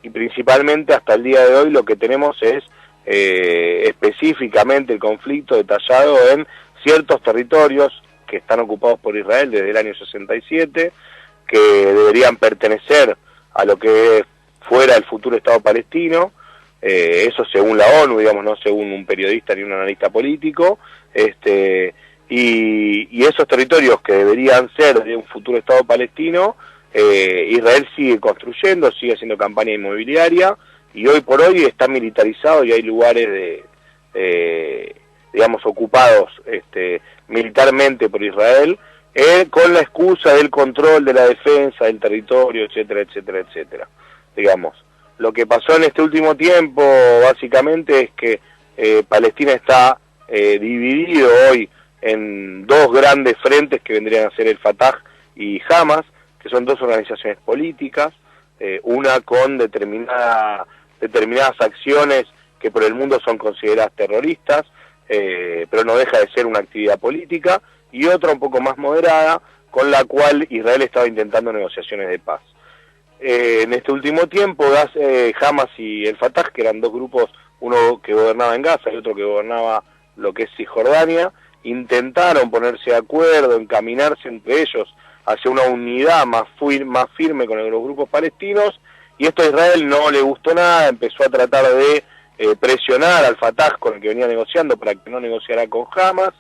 y principalmente hasta el día de hoy lo que tenemos es específicamente el conflicto detallado en ciertos territorios que están ocupados por Israel desde el año 67, que deberían pertenecer a lo que fuera el futuro Estado palestino, eso según la ONU, digamos, no según un periodista ni un analista político, y esos territorios que deberían ser de un futuro Estado palestino, Israel sigue construyendo, sigue haciendo campaña inmobiliaria, y hoy por hoy está militarizado y hay lugares digamos, ocupados militarmente por Israel, con la excusa del control de la defensa del territorio, etcétera, etcétera, etcétera. Digamos, lo que pasó en este último tiempo, básicamente, es que Palestina está dividido hoy en dos grandes frentes que vendrían a ser el Fatah y Hamas, que son dos organizaciones políticas, una con determinadas acciones que por el mundo son consideradas terroristas, pero no deja de ser una actividad política, y otra un poco más moderada, con la cual Israel estaba intentando negociaciones de paz. En este último tiempo, Hamas y el Fatah, que eran dos grupos, uno que gobernaba en Gaza y otro que gobernaba lo que es Cisjordania, intentaron ponerse de acuerdo, encaminarse entre ellos hacia una unidad más firme con los grupos palestinos, y esto a Israel no le gustó nada, empezó a tratar de presionar al Fatah, con el que venía negociando, para que no negociara con Hamas,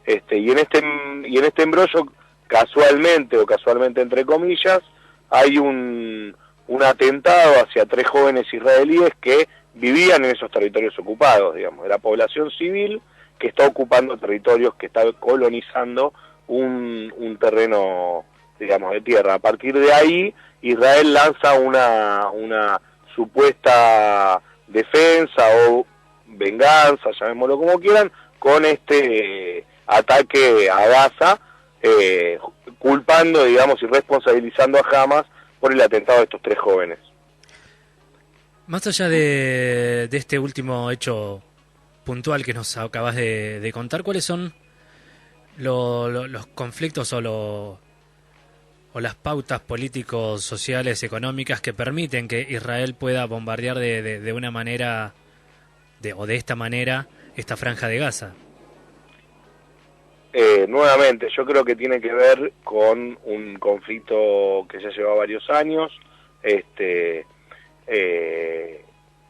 y en este embrollo, casualmente entre comillas, hay un atentado hacia 3 jóvenes israelíes que vivían en esos territorios ocupados, digamos, de la población civil que está ocupando territorios, que está colonizando un terreno, digamos, de tierra. A partir de ahí, Israel lanza una supuesta defensa o venganza, llamémoslo como quieran, con este ataque a Gaza, culpando, digamos, y responsabilizando a Hamas por el atentado de estos 3 jóvenes. Más allá de este último hecho puntual que nos acabas de contar, ¿cuáles son los conflictos o las pautas políticos, sociales, económicas que permiten que Israel pueda bombardear de una manera, de esta manera, esta franja de Gaza? Nuevamente, yo creo que tiene que ver con un conflicto que ya lleva varios años.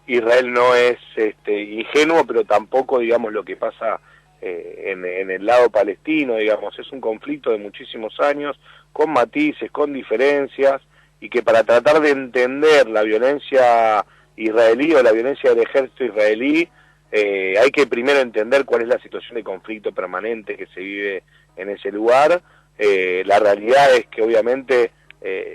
Israel no es ingenuo, pero tampoco, digamos, lo que pasa en el lado palestino, digamos, es un conflicto de muchísimos años, con matices, con diferencias, y que para tratar de entender la violencia israelí o la violencia del ejército israelí, hay que primero entender cuál es la situación de conflicto permanente que se vive en ese lugar. La realidad es que obviamente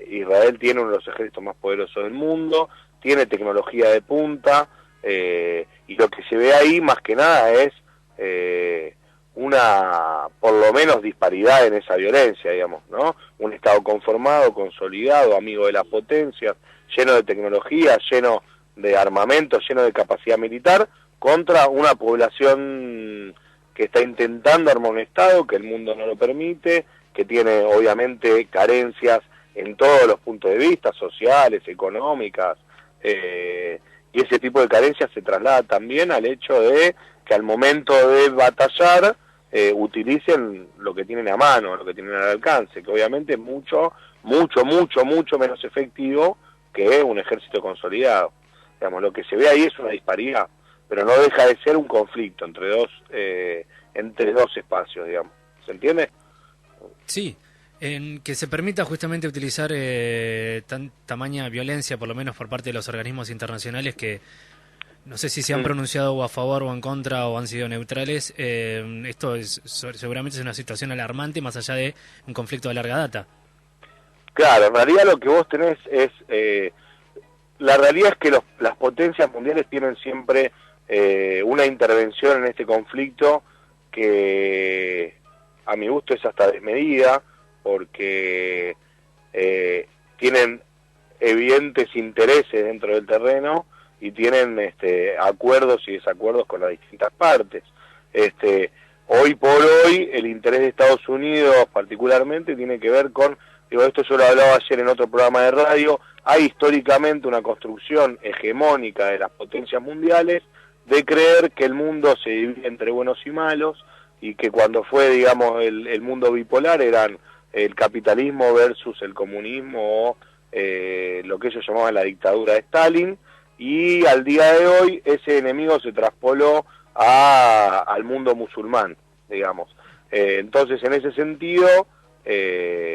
Israel tiene uno de los ejércitos más poderosos del mundo, tiene tecnología de punta, y lo que se ve ahí más que nada es una, por lo menos, disparidad en esa violencia, digamos, ¿no? Un Estado conformado, consolidado, amigo de las potencias, lleno de tecnología, lleno de armamento, lleno de capacidad militar, contra una población que está intentando armar un Estado, que el mundo no lo permite, que tiene obviamente carencias en todos los puntos de vista, sociales, económicas, y ese tipo de carencias se traslada también al hecho de que al momento de batallar utilicen lo que tienen a mano, lo que tienen al alcance, que obviamente es mucho menos efectivo que un ejército consolidado. Digamos, lo que se ve ahí es una disparidad, pero no deja de ser un conflicto entre dos espacios, digamos. ¿Se entiende? Sí, en que se permita justamente utilizar tamaña violencia, por lo menos por parte de los organismos internacionales, que no sé si se han pronunciado o a favor o en contra o han sido neutrales. Esto seguramente es una situación alarmante, más allá de un conflicto de larga data. Claro, en realidad lo que vos tenés es... la realidad es que las potencias mundiales tienen siempre una intervención en este conflicto que a mi gusto es hasta desmedida, porque tienen evidentes intereses dentro del terreno y tienen acuerdos y desacuerdos con las distintas partes. Hoy por hoy el interés de Estados Unidos particularmente tiene que ver con Digo, esto yo lo hablaba ayer en otro programa de radio, hay históricamente una construcción hegemónica de las potencias mundiales de creer que el mundo se divide entre buenos y malos, y que cuando fue, digamos, el mundo bipolar eran el capitalismo versus el comunismo, o lo que ellos llamaban la dictadura de Stalin, y al día de hoy ese enemigo se traspoló al mundo musulmán, digamos. Entonces, en ese sentido,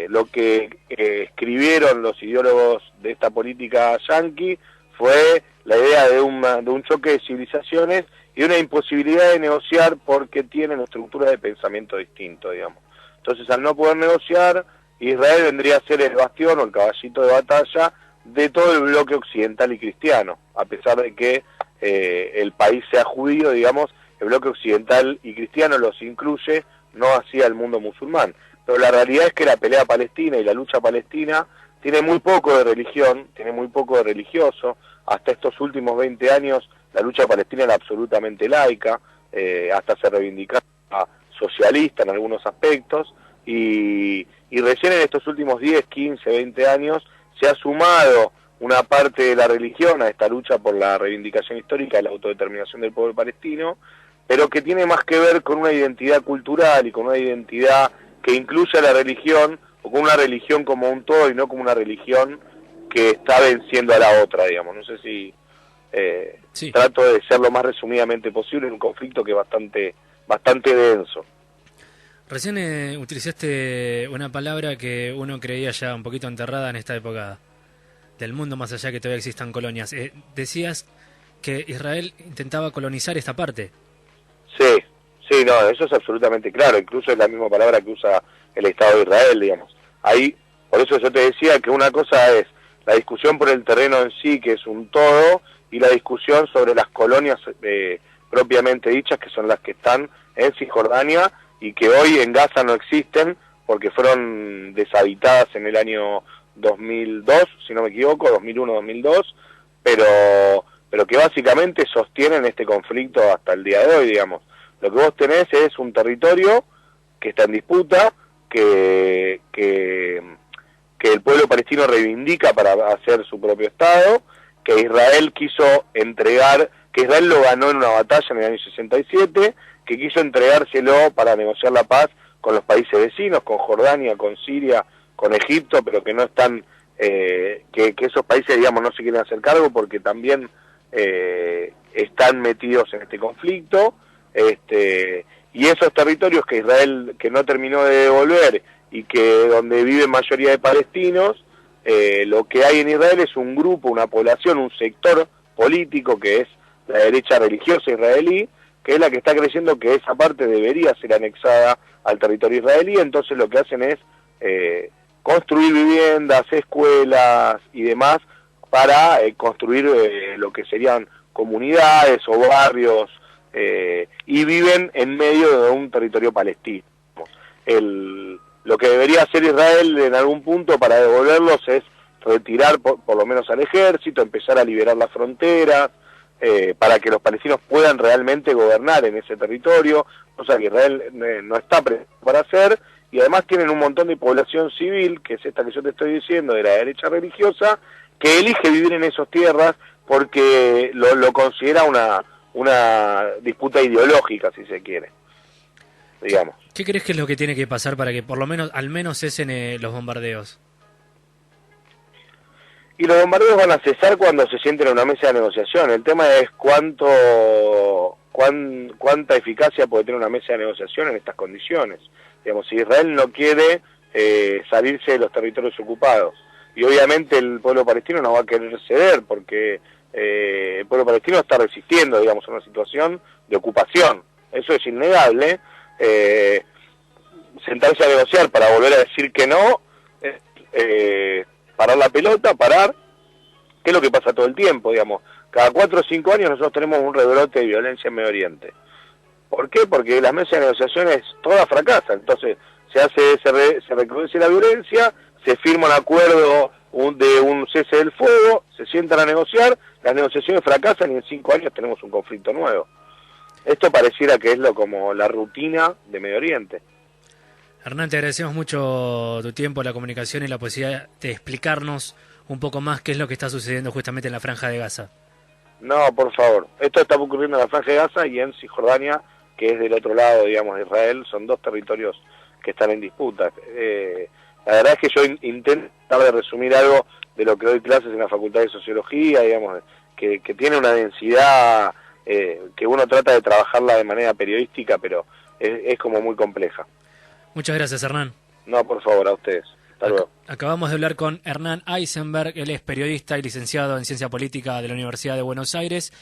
lo que escribieron los ideólogos de esta política yanqui fue la idea de un choque de civilizaciones y una imposibilidad de negociar porque tienen estructuras de pensamiento distinto, digamos. Entonces, al no poder negociar, Israel vendría a ser el bastión o el caballito de batalla de todo el bloque occidental y cristiano, a pesar de que el país sea judío, digamos, el bloque occidental y cristiano los incluye, no así al mundo musulmán. Pero la realidad es que la pelea palestina y la lucha palestina tiene muy poco de religión, tiene muy poco de religioso. Hasta estos últimos 20 años la lucha palestina era absolutamente laica, hasta se reivindicaba socialista en algunos aspectos, y recién en estos últimos 10, 15, 20 años se ha sumado una parte de la religión a esta lucha por la reivindicación histórica de la autodeterminación del pueblo palestino, pero que tiene más que ver con una identidad cultural y con una identidad que incluye a la religión, o con una religión como un todo y no como una religión que está venciendo a la otra, digamos. No sé si Sí. trato de ser lo más resumidamente posible en un conflicto que es bastante denso. Recién utilizaste una palabra que uno creía ya un poquito enterrada en esta época del mundo, más allá que todavía existan colonias. Decías que Israel intentaba colonizar esta parte. Sí, no, eso es absolutamente claro, incluso es la misma palabra que usa el Estado de Israel, digamos. Ahí, por eso yo te decía que una cosa es la discusión por el terreno en sí, que es un todo, y la discusión sobre las colonias propiamente dichas, que son las que están en Cisjordania, y que hoy en Gaza no existen, porque fueron deshabitadas en el año 2002, si no me equivoco, 2001-2002, pero que básicamente sostienen este conflicto hasta el día de hoy, digamos. Lo que vos tenés es un territorio que está en disputa, que el pueblo palestino reivindica para hacer su propio Estado, que Israel quiso entregar, que Israel lo ganó en una batalla en el año 67, que quiso entregárselo para negociar la paz con los países vecinos, con Jordania, con Siria, con Egipto, pero que no están, que esos países, digamos, no se quieren hacer cargo porque también están metidos en este conflicto, y esos territorios que Israel, que no terminó de devolver y que donde vive mayoría de palestinos, lo que hay en Israel es un grupo, una población, un sector político que es la derecha religiosa israelí, que es la que está creyendo que esa parte debería ser anexada al territorio israelí. Entonces lo que hacen es construir viviendas, escuelas y demás para construir lo que serían comunidades o barrios, y viven en medio de un territorio palestino. Lo que debería hacer Israel en algún punto para devolverlos es retirar por lo menos al ejército, empezar a liberar las fronteras, para que los palestinos puedan realmente gobernar en ese territorio, cosa que Israel no está preparado para hacer, y además tienen un montón de población civil, que es esta que yo te estoy diciendo, de la derecha religiosa, que elige vivir en esas tierras porque lo considera una disputa ideológica, si se quiere, digamos. ¿Qué crees que es lo que tiene que pasar para que por lo menos, al menos cesen los bombardeos? Y los bombardeos van a cesar cuando se sienten en una mesa de negociación. El tema es cuánta eficacia puede tener una mesa de negociación en estas condiciones. Digamos, si Israel no quiere salirse de los territorios ocupados, y obviamente el pueblo palestino no va a querer ceder, porque el pueblo palestino está resistiendo, digamos, a una situación de ocupación. Eso es innegable. Sentarse a negociar para volver a decir que no, parar la pelota, que es lo que pasa todo el tiempo, digamos. Cada 4 o 5 años nosotros tenemos un rebrote de violencia en Medio Oriente. ¿Por qué? Porque las mesas de negociaciones todas fracasan. Entonces se recrudece la violencia, se firma un acuerdo de un cese del fuego, se sientan a negociar, las negociaciones fracasan y en 5 años tenemos un conflicto nuevo. Esto pareciera que es como la rutina de Medio Oriente. Hernán, te agradecemos mucho tu tiempo, la comunicación y la posibilidad de explicarnos un poco más qué es lo que está sucediendo justamente en la Franja de Gaza. No, por favor. Esto está ocurriendo en la Franja de Gaza y en Cisjordania, que es del otro lado, digamos, de Israel. Son dos territorios que están en disputa. La verdad es que yo intento tratar de resumir algo de lo que doy clases en la Facultad de Sociología, digamos, que tiene una densidad que uno trata de trabajarla de manera periodística, pero es como muy compleja. Muchas gracias, Hernán. No, por favor, a ustedes. Hasta luego. Acabamos de hablar con Hernán Eisenberg, él es periodista y licenciado en Ciencia Política de la Universidad de Buenos Aires.